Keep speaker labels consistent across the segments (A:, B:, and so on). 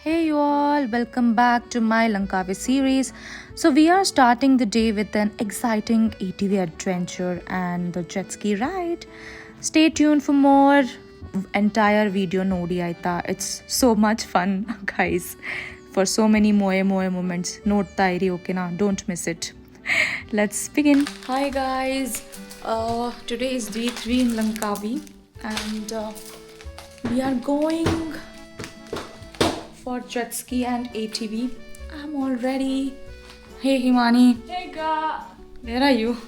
A: Hey you all, welcome back to my Langkavi series. So we are starting the day with an exciting ATV adventure and the jet ski ride. Stay tuned for more entire video nodi aita. It's so much fun guys. For so many moe moments. Note iri okay na, don't miss it. Let's begin. Hi guys. Today is day 3 in Langkavi and we are going for jet ski and ATV. I'm all ready. Hey Himani,
B: Hey guys!
A: where are you?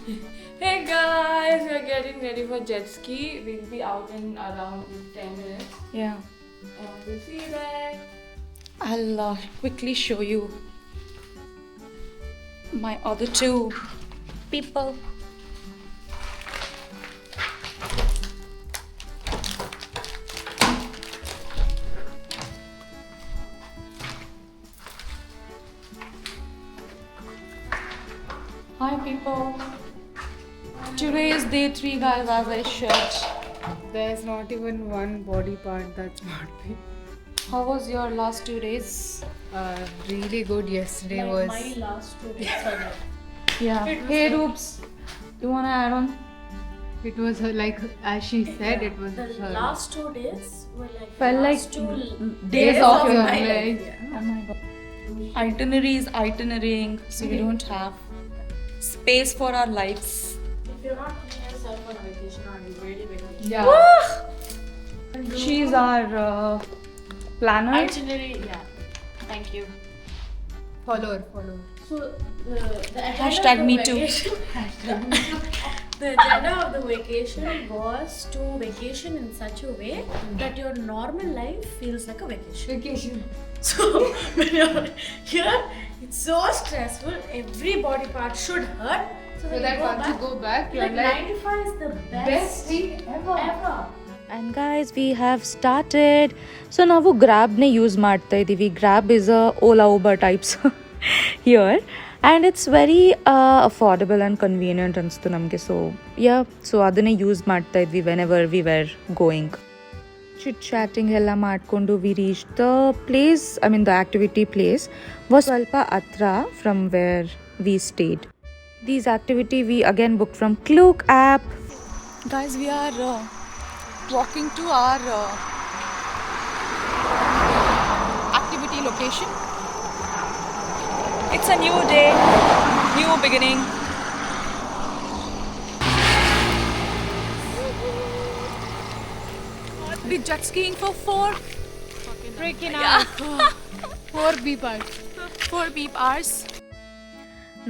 B: Hey guys! We're getting ready for jet ski. We'll be out in around 10 minutes.
A: Yeah,
B: And we'll see you there.
A: I'll quickly show you my other two people. Hi people. Today is day 3 guys, as I shared.
B: There's not even one body part that's not big.
A: How was your last 2 days?
B: Really good. Yesterday was.
C: My last 2 days are like
A: Yeah. Hey Roops, you wanna add on?
B: It was like, as she said, it was
C: the
B: her
C: last 2 days were like
A: Felt
C: the
A: like
C: last two
B: days
A: off
B: of
A: your
B: your
C: life.
B: life.
C: Yeah.
A: Oh my god. Itinerary is itinarying, so we don't have space for our lives.
C: If you're not putting yourself on vacation, are you really very
B: Yeah.
A: She's our planner.
C: itinerary? Yeah. Thank you.
B: Follower.
C: So the agenda
A: Hashtag
C: of the
A: me too.
C: vacation- the agenda of the vacation was to vacation in such a way that your normal life feels like a vacation.
B: Vacation.
C: So when you're here, it's so stressful. Every body part should hurt.
B: So that once you go back, you're
C: like
B: like,
C: 95 is the
B: best thing ever.
C: ever.
A: And guys, we have started. So now we Grab ne use ಮಾಡ್ತಾ ಇದೀವಿ. Grab is a Ola Uber types here. And it's very affordable and convenient ಅನ್ಸ್ತು ನಮಗೆ. So yeah, so ಅದನ್ನೇ use ಮಾಡ್ತಾ ಇದ್ವಿ whenever we were going. Chit chatting ಎಲ್ಲ ಮಾಡ್ಕೊಂಡು we reached the place, I mean the activity place was ಸ್ವಲ್ಪ ಹತ್ರ from where we stayed. These activity we again booked from Klook app. Guys, we are walking to our activity location. It's a new day, new beginning. We jet skiing for 4
B: Freaking out. 4 B parts.
A: 4 beep hours.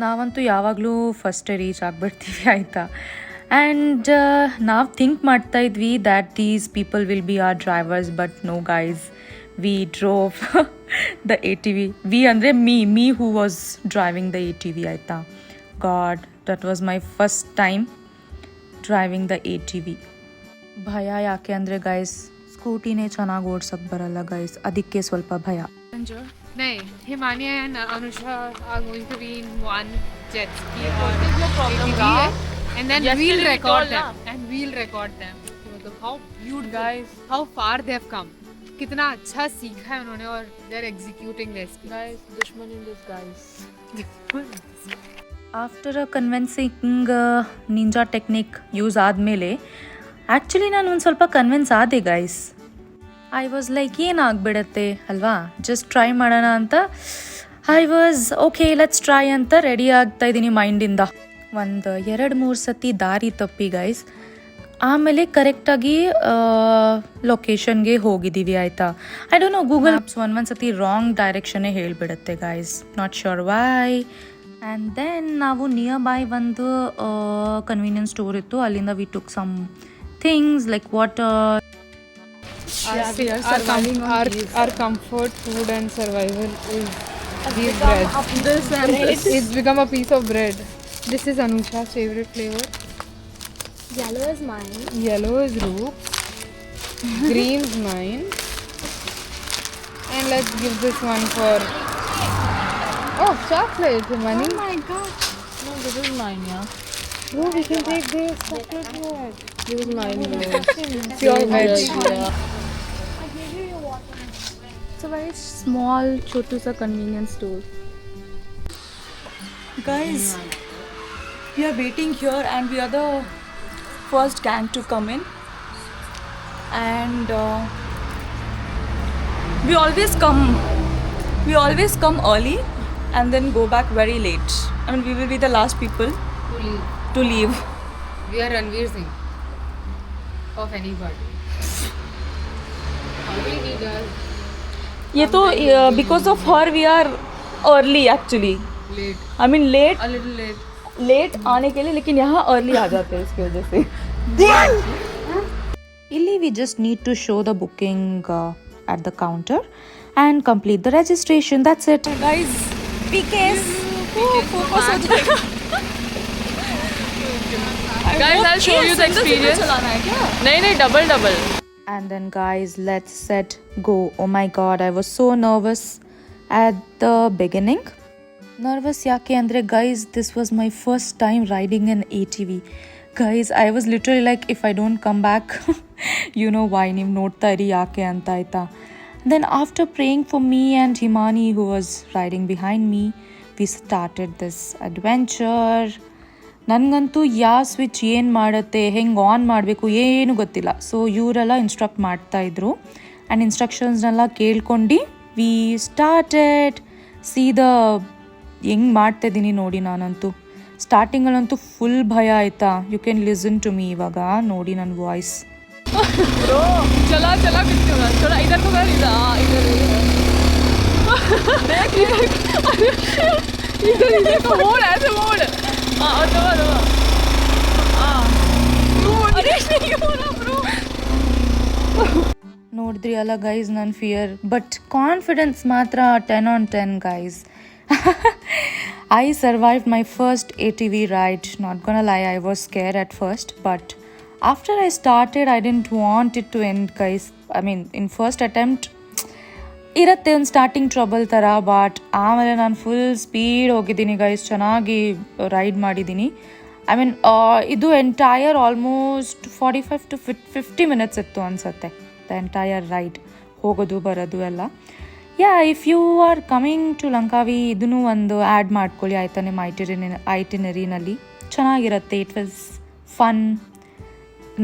A: ನಾವಂತೂ ಯಾವಾಗಲೂ first reach ಆಗಿಬಿಡ್ತೀವಿ ಆಯಿತಾ. And ನಾವು think ಮಾಡ್ತಾ ಇದ್ವಿ that these people will be are drivers, but no guys, we drove the ATV. We ಅಂದರೆ me who was driving the ATV ಆಯಿತಾ. God, that was my first time driving the ATV. ಭಯ ಯಾಕೆ ಅಂದರೆ guys, ಸ್ಕೂಟಿನೇ ಚೆನ್ನಾಗಿ ಓಡ್ಸೋಕ್ಕೆ ಬರಲ್ಲ guys, ಅದಕ್ಕೆ ಸ್ವಲ್ಪ ಭಯ.
B: No, Himani and Anusha are going to be in one jet ski or
C: is your problem,
B: ATV,
C: Ra?
B: and then
C: Yesterday
B: we'll
C: we
B: record
C: told,
B: them.
C: na?
B: And we'll record them. How beautiful, guys! How far they have come. कितना अच्छा सीखा है उन्होंने और they're executing this.
C: Guys, dushman in disguise.
A: After a convincing ninja technique use ಆದಮೇಲೆ actually ನಾನು ಒಂದು ಸ್ವಲ್ಪ ಕನ್ವಿನ್ಸ್ ಆದೆ ಗೈಸ್. ಐ ವಾಸ್ ಲೈಕ್ ಏನಾಗ್ಬಿಡತ್ತೆ ಅಲ್ವಾ, ಜಸ್ಟ್ ಟ್ರೈ ಮಾಡೋಣ ಅಂತ I was okay let's try ಅಂತ ರೆಡಿ ಆಗ್ತಾ ಇದ್ದೀನಿ ಮೈಂಡಿಂದ. ಒಂದು 2-3 ಸತಿ ದಾರಿ ತಪ್ಪಿ ಗೈಸ್, ಆಮೇಲೆ ಕರೆಕ್ಟಾಗಿ ಲೊಕೇಶನ್ಗೆ ಹೋಗಿದ್ದೀವಿ ಆಯಿತಾ. I don't know, Google Maps ಒಂದು ಸತಿ ರಾಂಗ್ ಡೈರೆಕ್ಷನ್ನೇ ಹೇಳಿಬಿಡುತ್ತೆ guys, not sure why. And then ನಾವು ನಿಯರ್ ಬೈ ಒಂದು ಕನ್ವೀನಿಯನ್ಸ್ ಸ್ಟೋರ್ ಇತ್ತು, ಅಲ್ಲಿಂದ we took some things like water.
B: Our comfort food and survival is these breads. It's become a piece of bread. This is Anusha's favorite flavor.
C: Yellow is mine.
B: Yellow is Roop's. Green's mine. And let's give this one for... Oh, chocolate, Himani.
C: Oh my god. No, this is mine, yeah.
B: No, we can take this chocolate bread.
C: This is mine, bro.
B: Pure veg.
C: I gave you your water.
B: It's a very small, chotu sa convenience store.
A: Guys, we are waiting here and we are the first gang to come in. And we always come early and then go back very late. I mean, we will be the last people to leave.
B: We are Ranveer Singh of any party. All we need are
A: ये तो because of her we are early actually.
B: late.
A: I mean late
B: A little late.
A: Late आने के लिए, लेकिन यहाँ early आ जाते हैं इसकी वजह से. Illy we just need to show the booking at the counter and complete the registration. That's it. Guys, PKs. Focus हो जाएगा.
B: Guys, I'll show you the experience.
A: चलाना है क्या?
B: नहीं double.
A: And then guys, let's set go. Oh my god, I was so nervous at the beginning. Nervous ಯಾಕೆ ಅಂದರೆ guys, this was my first time riding an ATV. Guys, I was literally like, if I don't come back, you know why, ನೀವು ನೋಡ್ತಾ ಇರಿ ಯಾಕೆ ಅಂತ ಆಯ್ತಾ. Then after praying for me and Himani who was riding behind me, we started this adventure. ನನಗಂತೂ ಯಾವ switch ಏನು ಮಾಡುತ್ತೆ, ಹೆಂಗೆ ಆನ್ ಮಾಡಬೇಕು ಏನೂ ಗೊತ್ತಿಲ್ಲ. ಸೊ ಇವರೆಲ್ಲ ಇನ್ಸ್ಟ್ರಕ್ಟ್ ಮಾಡ್ತಾಯಿದ್ರು ಆ್ಯಂಡ್ ಇನ್ಸ್ಟ್ರಕ್ಷನ್ಸ್ನೆಲ್ಲ ಕೇಳ್ಕೊಂಡು ವಿ ಸ್ಟಾರ್ಟೆಡ್. ಸೀದಾ ಹೆಂಗೆ ಮಾಡ್ತಾಯಿದ್ದೀನಿ ನೋಡಿ. ನಾನಂತೂ ಸ್ಟಾರ್ಟಿಂಗಲ್ಲಂತೂ ಫುಲ್ ಭಯ ಆಯಿತಾ. You can listen to me ಇವಾಗ ನೋಡಿ ನನ್ನ ವಾಯ್ಸ್.
B: चला बिट्टू ना थोड़ा इधर को कर इधर को मोड़ ऐसे मोड़ दबा
A: ನೋಡಿದ್ರಿ ಅಲ್ಲ ಗೈಸ್ ನನ್ನ ಫಿಯರ್, ಬಟ್ ಕಾನ್ಫಿಡೆನ್ಸ್ ಮಾತ್ರ 10 on 10 guys. I survived my first ATV ride. Not gonna lie, I was scared at first, but after I started, I didn't want it to end, guys. I mean, in first attempt, ಇರುತ್ತೆ ಒಂದು starting trouble ಥರ, but ಆಮೇಲೆ ನಾನು full speed ಹೋಗಿದ್ದೀನಿ guys. ಚೆನ್ನಾಗಿ ride ಮಾಡಿದ್ದೀನಿ. I mean ಇದು entire almost 45 to 50 minutes ಇತ್ತು ಅನಿಸುತ್ತೆ, ದ ಎಂಟೈರ್ ರೈಡ್, ಹೋಗೋದು ಬರೋದು ಎಲ್ಲ. Yeah, if you are coming to Langkawi ಇದನ್ನು ಒಂದು ಆ್ಯಡ್ ಮಾಡ್ಕೊಳ್ಳಿ ಆಯಿತಾ ನಿಮ್ಮ ಐಟಿನರಿನಲ್ಲಿ. ಚೆನ್ನಾಗಿರುತ್ತೆ. It was fun.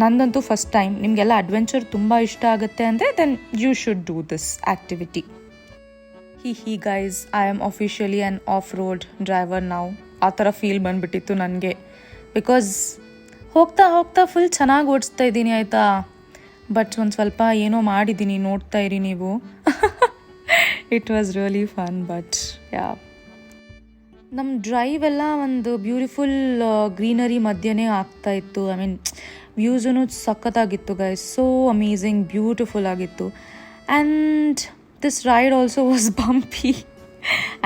A: ನಂದಂತೂ ಫಸ್ಟ್ ಟೈಮ್. ನಿಮಗೆಲ್ಲ ಅಡ್ವೆಂಚರ್ ತುಂಬ ಇಷ್ಟ ಆಗುತ್ತೆ ಅಂದರೆ then you should do this activity. Hi guys, I am officially an off road driver ನಾವು. ಆ ಥರ ಫೀಲ್ ಬಂದುಬಿಟ್ಟಿತ್ತು ನನಗೆ. ಬಿಕಾಸ್ ಹೋಗ್ತಾ ಫುಲ್ ಚೆನ್ನಾಗಿ ಓಡಿಸ್ತಾ ಇದ್ದೀನಿ ಆಯಿತಾ. ಬಟ್ ಒಂದು ಸ್ವಲ್ಪ ಏನೋ ಮಾಡಿದ್ದೀನಿ, ನೋಡ್ತಾ ಇರಿ ನೀವು. It was really fun. But yeah, ನಮ್ಮ ಡ್ರೈವ್ ಎಲ್ಲ ಒಂದು ಬ್ಯೂಟಿಫುಲ್ ಗ್ರೀನರಿ ಮಧ್ಯೆನೇ ಆಗ್ತಾಯಿತ್ತು. ಐ ಮೀನ್ ವ್ಯೂಸೂ ಸಖತ್ತಾಗಿತ್ತು ಗೈಸ್. ಸೋ ಅಮೇಝಿಂಗ್, ಬ್ಯೂಟಿಫುಲ್ ಆಗಿತ್ತು. And this ride also was bumpy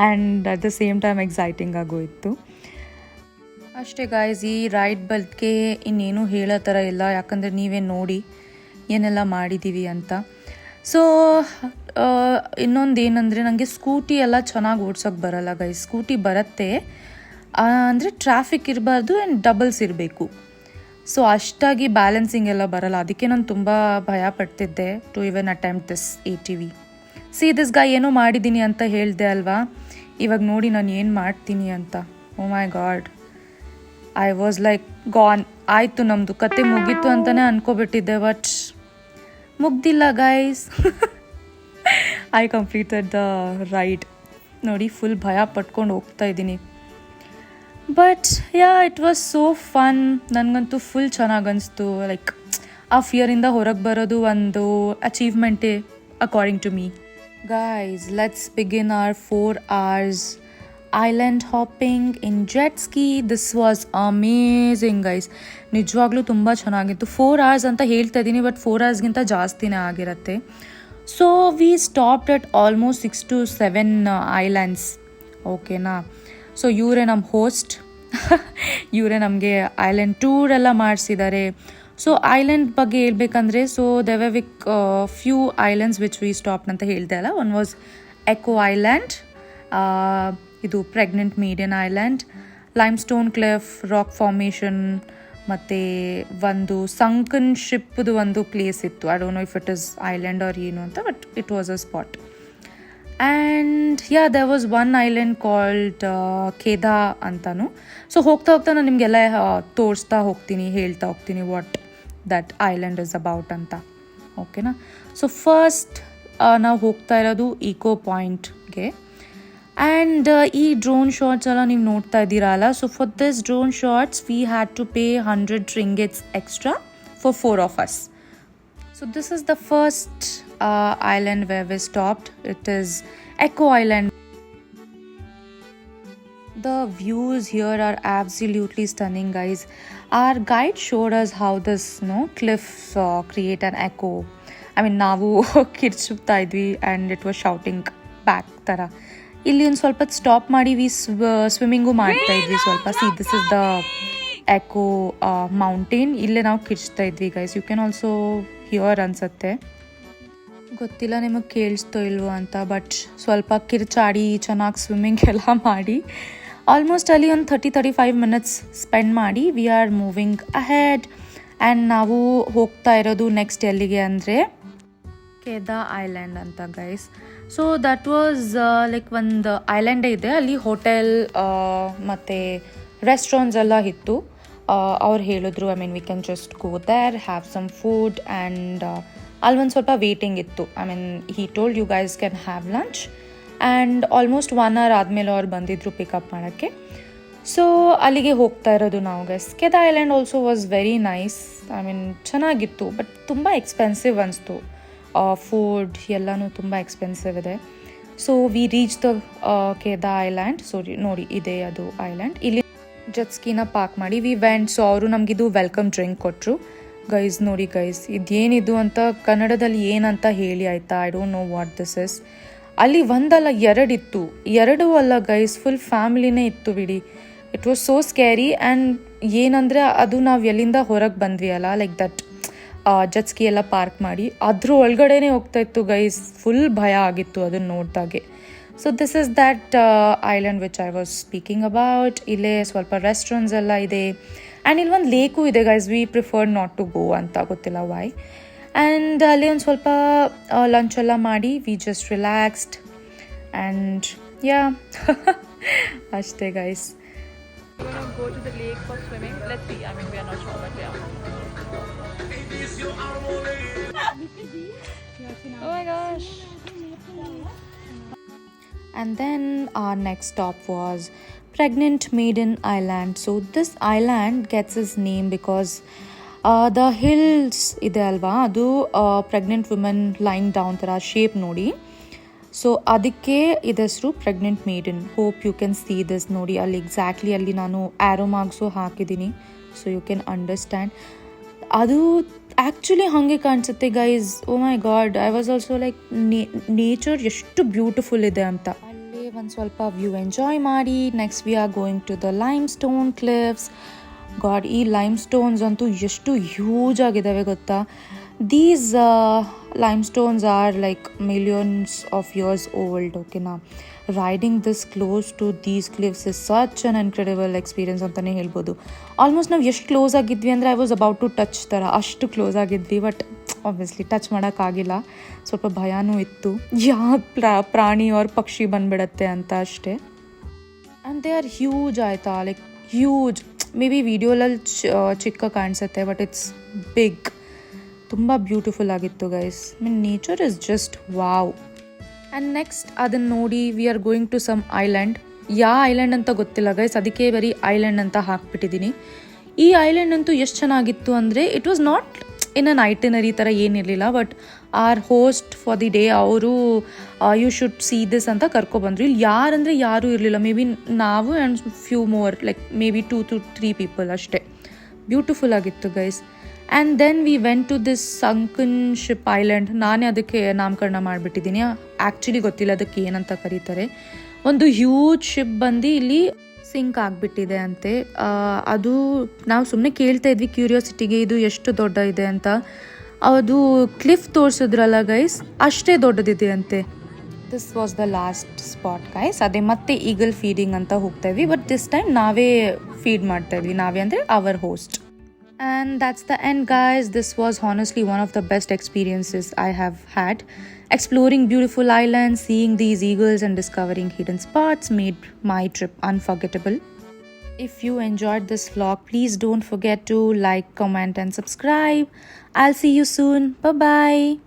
A: and at the same time exciting ಆಗೋ ಇತ್ತು. ಅಷ್ಟೇ ಗಾಯ್ಸ್, ಈ ರೈಡ್ ಬಗ್ಗೆ ಇನ್ನೇನು ಹೇಳೋ ಥರ ಇಲ್ಲ, ಯಾಕಂದರೆ ನೀವೇ ನೋಡಿ ಏನೆಲ್ಲ ಮಾಡಿದ್ದೀವಿ ಅಂತ. ಸೊ ಇನ್ನೊಂದು ಏನಂದರೆ, ನನಗೆ ಸ್ಕೂಟಿ ಎಲ್ಲ ಚೆನ್ನಾಗಿ ಓಡ್ಸೋಕ್ಕೆ ಬರಲ್ಲ ಗೈಸ್. ಸ್ಕೂಟಿ ಬರುತ್ತೆ ಅಂದರೆ ಟ್ರಾಫಿಕ್ ಇರಬಾರ್ದು ಆ್ಯಂಡ್ ಡಬಲ್ಸ್ ಇರಬೇಕು. ಸೊ ಅಷ್ಟಾಗಿ ಬ್ಯಾಲೆನ್ಸಿಂಗ್ ಎಲ್ಲ ಬರಲ್ಲ. ಅದಕ್ಕೆ ನಾನು ತುಂಬ ಭಯ ಪಡ್ತಿದ್ದೆ to even attempt this ATV. This guy ಏನೋ ಮಾಡಿದ್ದೀನಿ ಅಂತ ಹೇಳಿದೆ ಅಲ್ವಾ, ಇವಾಗ ನೋಡಿ ನಾನು ಏನು ಮಾಡ್ತೀನಿ ಅಂತ. Oh my god, I was like gone. ಆಯಿತು, ನಮ್ಮದು ಕತೆ ಮುಗೀತು ಅಂತಲೇ ಅಂದ್ಕೊಬಿಟ್ಟಿದ್ದೆ, ಬಟ್ ಮುಗ್ದಿಲ್ಲ guys. I completed the ride. ನೋಡಿ, ಫುಲ್ ಭಯ ಪಟ್ಕೊಂಡು ಹೋಗ್ತಾ ಇದ್ದೀನಿ. But yeah, it was so fun. ನನಗಂತೂ ಫುಲ್ ಚೆನ್ನಾಗಿ ಅನಿಸ್ತು. ಲೈಕ್ ಆ ಫಿಯರಿಂದ ಹೊರಗೆ ಬರೋದು ಒಂದು ಅಚೀವ್ಮೆಂಟೇ according to me. Guys, let's begin our 4 hours island hopping in jet ski. This was amazing guys. ನಿಜವಾಗ್ಲೂ ತುಂಬ ಚೆನ್ನಾಗಿತ್ತು. 4 hours ಅಂತ ಹೇಳ್ತಾ ಇದ್ದೀನಿ, ಬಟ್ 4 hours ಜಾಸ್ತಿನೇ ಆಗಿರುತ್ತೆ. So we stopped at almost 6 to 7 islands. ಓಕೆನಾ. ಸೊ ಇವರೇ ನಮ್ಮ ಹೋಸ್ಟ್. ಇವರೇ ನಮಗೆ ಐಲ್ಯಾಂಡ್ ಟೂರ್ ಎಲ್ಲ ಮಾಡಿಸಿದ್ದಾರೆ. ಸೊ ಐಲ್ಯಾಂಡ್ ಬಗ್ಗೆ ಹೇಳ್ಬೇಕಂದ್ರೆ, so they were few islands which we stop ಅಂತ ಹೇಳ್ದೆ ಅಲ್ಲ. ಒನ್ ವಾಸ್ ಎಕೋ ಐಲ್ಯಾಂಡ್, ಇದು pregnant maiden island, limestone cliff, rock formation, ಮತ್ತು ಒಂದು ಸಂಕನ್ ಶಿಪ್ದು ಒಂದು ಪ್ಲೇಸ್ ಇತ್ತು. I don't know if it is island or ಏನು ಅಂತ, but it was a spot. And yeah there was one island called Kedah ಅಂತಲೂ. ಸೊ ಹೋಗ್ತಾ ಹೋಗ್ತಾ ನಾನು ನಿಮಗೆಲ್ಲ ತೋರಿಸ್ತಾ ಹೋಗ್ತೀನಿ, ಹೇಳ್ತಾ ಹೋಗ್ತೀನಿ what that island is about ಅಂತ. ಓಕೆನಾ? ಸೊ ಫಸ್ಟ್ ನಾವು ಹೋಗ್ತಾ ಇರೋದು ಈಕೋ ಪಾಯಿಂಟ್ಗೆ. ಆ್ಯಂಡ್ ಈ ಡ್ರೋನ್ ಶಾಟ್ಸ್ ಎಲ್ಲ ನೀವು ನೋಡ್ತಾ ಇದ್ದೀರಲ್ಲ, so for this drone shots we had to pay 100 ringgits extra for 4 of us. So this is the first island where we stopped. It is Echo Island. The views here are absolutely stunning, guys. Our guide showed us how this cliffs create an echo. I mean, ನಾವು ಕಿರ್ಚುತ್ತಾ ಇದ್ವಿ and it was shouting back ಥರ. ಇಲ್ಲಿ ಒಂದು ಸ್ವಲ್ಪ stop ಮಾಡಿ swimming ಮಾಡ್ತಾ ಇದ್ವಿ ಸ್ವಲ್ಪ. See this is the echo mountain. ಇಲ್ಲೇ ನಾವು ಕಿರ್ಚ್ತಾ ಇದ್ವಿ guys. You can also hear ಅನ್ಸುತ್ತೆ, ಗೊತ್ತಿಲ್ಲ ನಿಮಗೆ ಕೇಳಿಸ್ತೋ ಇಲ್ವೋ ಅಂತ. ಬಟ್ ಸ್ವಲ್ಪ ಕಿರ್ಚಾಡಿ ಚೆನ್ನಾಗಿ ಸ್ವಿಮ್ಮಿಂಗ್ ಎಲ್ಲ ಮಾಡಿ ಆಲ್ಮೋಸ್ಟ್ ಅಲ್ಲಿ ಒಂದು 30-35 minutes ಸ್ಪೆಂಡ್ ಮಾಡಿ we are moving ahead. And ನಾವು ಹೋಗ್ತಾ ಇರೋದು ನೆಕ್ಸ್ಟ್ ಎಲ್ಲಿಗೆ ಅಂದರೆ ಕೇದಾ ಐಲ್ಯಾಂಡ್ ಅಂತ guys. So that was like ಒಂದು ಐಲ್ಯಾಂಡೇ ಇದೆ, ಅಲ್ಲಿ ಹೋಟೆಲ್ ಮತ್ತು ರೆಸ್ಟೋರೆಂಟ್ಸ್ ಎಲ್ಲ ಇತ್ತು. ಅವ್ರು ಹೇಳಿದ್ರು I mean we can just go there, have some food. And ಅಲ್ಲಿ ಒಂದು ಸ್ವಲ್ಪ ವೇಟಿಂಗ್ ಇತ್ತು. I mean he told you guys can have lunch. And almost 1 hour ಆದಮೇಲೆ ಅವ್ರು ಬಂದಿದ್ರು ಪಿಕಪ್ ಮಾಡೋಕ್ಕೆ. ಸೊ ಅಲ್ಲಿಗೆ ಹೋಗ್ತಾ ಇರೋದು ನಾವು guys. Kedah island also was very nice. I mean ಚೆನ್ನಾಗಿತ್ತು, ಬಟ್ ತುಂಬ ಎಕ್ಸ್ಪೆನ್ಸಿವ್ ಅನಿಸ್ತು. ಫುಡ್ ಎಲ್ಲನೂ ತುಂಬ ಎಕ್ಸ್ಪೆನ್ಸಿವ್ ಇದೆ. So we reach the Kedah island. So ನೋಡಿ ಇದೆ ಅದು ಐಲ್ಯಾಂಡ್. ಇಲ್ಲಿ ಜೆಟ್ ಸ್ಕೀನ ಪಾರ್ಕ್ ಮಾಡಿ ವಿ ವೆಂಟ್. ಸೊ ಅವರು ನಮಗಿದು ವೆಲ್ಕಮ್ ಡ್ರಿಂಕ್ ಕೊಟ್ಟರು. ಗೈಸ್ ನೋಡಿ ಗೈಸ್, ಇದೇನಿದು ಅಂತ ಕನ್ನಡದಲ್ಲಿ ಏನಂತ ಹೇಳಿ ಆಯಿತಾ? I don't know what this is. ಅಲ್ಲಿ ಒಂದಲ್ಲ 2 ಇತ್ತು, 2 ಅಲ್ಲ ಗೈಸ್, ಫುಲ್ ಫ್ಯಾಮಿಲಿನೇ ಇತ್ತು ಬಿಡಿ. It was so scary. And ಏನಂದರೆ ಅದು ನಾವು ಎಲ್ಲಿಂದ ಹೊರಗೆ ಬಂದ್ವಿ ಅಲ್ಲ, ಲೈಕ್ ದಟ್ ಜೆಟ್ ಸ್ಕಿ ಎಲ್ಲ ಪಾರ್ಕ್ ಮಾಡಿ ಅದ್ರ ಒಳಗಡೆನೇ ಹೋಗ್ತಾ ಇತ್ತು ಗೈಸ್. ಫುಲ್ ಭಯ ಆಗಿತ್ತು ಅದನ್ನು ನೋಡಿದಾಗೆ. So this is that island which I was speaking about. ಇಲ್ಲೇ ಸ್ವಲ್ಪ ರೆಸ್ಟೋರೆಂಟ್ಸ್ ಎಲ್ಲ ಇದೆ. ಆ್ಯಂಡ್ ಇಲ್ಲಿ ಒಂದು ಲೇಕು ಇದೆ guys. We preferred not to go ಅಂತ, ಗೊತ್ತಿಲ್ಲ ವೈ. ಆ್ಯಂಡ್ ಅಲ್ಲಿ ಒಂದು ಸ್ವಲ್ಪ ಲಂಚ್ ಎಲ್ಲ ಮಾಡಿ we just relaxed. And yeah ಅಷ್ಟೇ guys.
D: We're going to go to the lake for swimming. Let's see. I mean, we are not sure, but yeah. Oh my gosh.
A: And then our next stop was Pregnant Maiden Island. So this island gets its name because the hills ಇದೆ ಅಲ್ವಾ, ಅದು pregnant women line down ಥರ shape ನೋಡಿ. So ಅದಕ್ಕೆ ಇದು ಹೆಸರು pregnant maiden. Hope you can see this. ನೋಡಿ ಅಲ್ಲಿ ಎಕ್ಸಾಕ್ಟ್ಲಿ ಅಲ್ಲಿ ನಾನು ಆ್ಯರೋ ಮಾರ್ಕ್ಸು ಹಾಕಿದ್ದೀನಿ, ಸೊ ಯು ಕ್ಯಾನ್ ಅಂಡರ್ಸ್ಟ್ಯಾಂಡ್. ಅದು ಆ್ಯಕ್ಚುಲಿ ಹಾಗೆ ಕಾಣಿಸುತ್ತೆ guys. Oh my god, I was also like nature ಎಷ್ಟು ಬ್ಯೂಟಿಫುಲ್ ಇದೆ ಅಂತ. ಅಲ್ಲೇ ಒಂದು ಸ್ವಲ್ಪ ವ್ಯೂ ಎಂಜಾಯ್ ಮಾಡಿ next we are going to the limestone cliffs. God, ಈ ಲೈಮ್ ಸ್ಟೋನ್ಸ್ ಅಂತೂ ಎಷ್ಟು ಹ್ಯೂಜ್ ಆಗಿದ್ದಾವೆ ಗೊತ್ತಾ. These limestones are like millions of years old. ಓಕೆನಾ? Riding this close to these cliffs is such an incredible experience ಅಂತಲೇ ಹೇಳ್ಬೋದು. Almost ನಾವು ಎಷ್ಟು ಕ್ಲೋಸ್ ಆಗಿದ್ವಿ ಅಂದರೆ I was about to touch ಥರ, ಅಷ್ಟು ಕ್ಲೋಸ್ ಆಗಿದ್ವಿ. ಬಟ್ ಆಬ್ವಿಯಸ್ಲಿ ಟಚ್ ಮಾಡೋಕ್ಕಾಗಿಲ್ಲ, ಸ್ವಲ್ಪ ಭಯನೂ ಇತ್ತು, ಯಾವ ಪ್ರಾಣಿ ಅವ್ರ ಪಕ್ಷಿ ಬಂದುಬಿಡತ್ತೆ ಅಂತ ಅಷ್ಟೇ. ಆ್ಯಂಡ್ ದೇ ಆರ್ ಹ್ಯೂಜ್ ಆಯಿತಾ, ಲೈಕ್ ಹ್ಯೂಜ್. ಮೇ ಬಿ ವಿಡಿಯೋಲಲ್ಲಿ ಚಿಕ್ಕ ಕಾಣಿಸುತ್ತೆ, ಬಟ್ ಇಟ್ಸ್ ಬಿಗ್. ತುಂಬ ಬ್ಯೂಟಿಫುಲ್ ಆಗಿತ್ತು guys. Mean nature is just wow. And next ಅದನ್ನು ನೋಡಿ we are going to some island. ಯಾವ ಐಲ್ಯಾಂಡ್ ಅಂತ ಗೊತ್ತಿಲ್ಲ ಗೈಸ್, ಅದಕ್ಕೆ ಬರೀ ಐಲ್ಯಾಂಡ್ ಅಂತ ಹಾಕ್ಬಿಟ್ಟಿದ್ದೀನಿ. ಈ ಐಲ್ಯಾಂಡ್ ಅಂತೂ ಎಷ್ಟು ಚೆನ್ನಾಗಿತ್ತು ಅಂದರೆ it was not in an itinerary ಥರ ಏನಿರಲಿಲ್ಲ. But our host for the day ಅವರು ಯು ಶುಡ್ ಸಿ ದಿಸ್ ಅಂತ ಕರ್ಕೊಬಂದರು. ಇಲ್ಲಿ ಯಾರಂದರೆ ಯಾರೂ ಇರಲಿಲ್ಲ. ಮೇ ಬಿ ನಾವು and few more, like maybe 2 to 3 people ಅಷ್ಟೇ. ಬ್ಯೂಟಿಫುಲ್ ಆಗಿತ್ತು guys. And then we went to this sunken ship island. ನಾನೇ ಅದಕ್ಕೆ ನಾಮಕರಣ ಮಾಡಿಬಿಟ್ಟಿದ್ದೀನಿ. ಆ್ಯಕ್ಚುಲಿ ಗೊತ್ತಿಲ್ಲ ಅದಕ್ಕೆ ಏನಂತ ಕರೀತಾರೆ. ಒಂದು ಹ್ಯೂಜ್ ಶಿಪ್ ಬಂದು ಇಲ್ಲಿ ಸಿಂಕ್ ಆಗಿಬಿಟ್ಟಿದೆ ಅಂತೆ. ಅದು ನಾವು ಸುಮ್ಮನೆ ಕೇಳ್ತಾ ಇದ್ವಿ ಕ್ಯೂರಿಯಾಸಿಟಿಗೆ, ಇದು ಎಷ್ಟು ದೊಡ್ಡ ಇದೆ ಅಂತ. ಅದು ಕ್ಲಿಫ್ ತೋರಿಸಿದ್ರಲ್ಲ ಗೈಸ್, ಅಷ್ಟೇ ದೊಡ್ಡದಿದೆ ಅಂತೆ. This was the last spot guys. ಅದೇ ಮತ್ತೆ ಈಗಲ್ ಫೀಡಿಂಗ್ ಅಂತ ಹೋಗ್ತಾ ಇದ್ವಿ. ಬಟ್ ದಿಸ್ ಟೈಮ್ ನಾವೇ ಫೀಡ್ ಮಾಡ್ತಾ ಇದ್ವಿ. ನಾವೇ ಅಂದರೆ our host. And that's the end, guys. This was honestly one of the best experiences I have had. Exploring beautiful islands, seeing these eagles, and discovering hidden spots made my trip unforgettable. If you enjoyed this vlog, please don't forget to like, comment, and subscribe. I'll see you soon. Bye bye.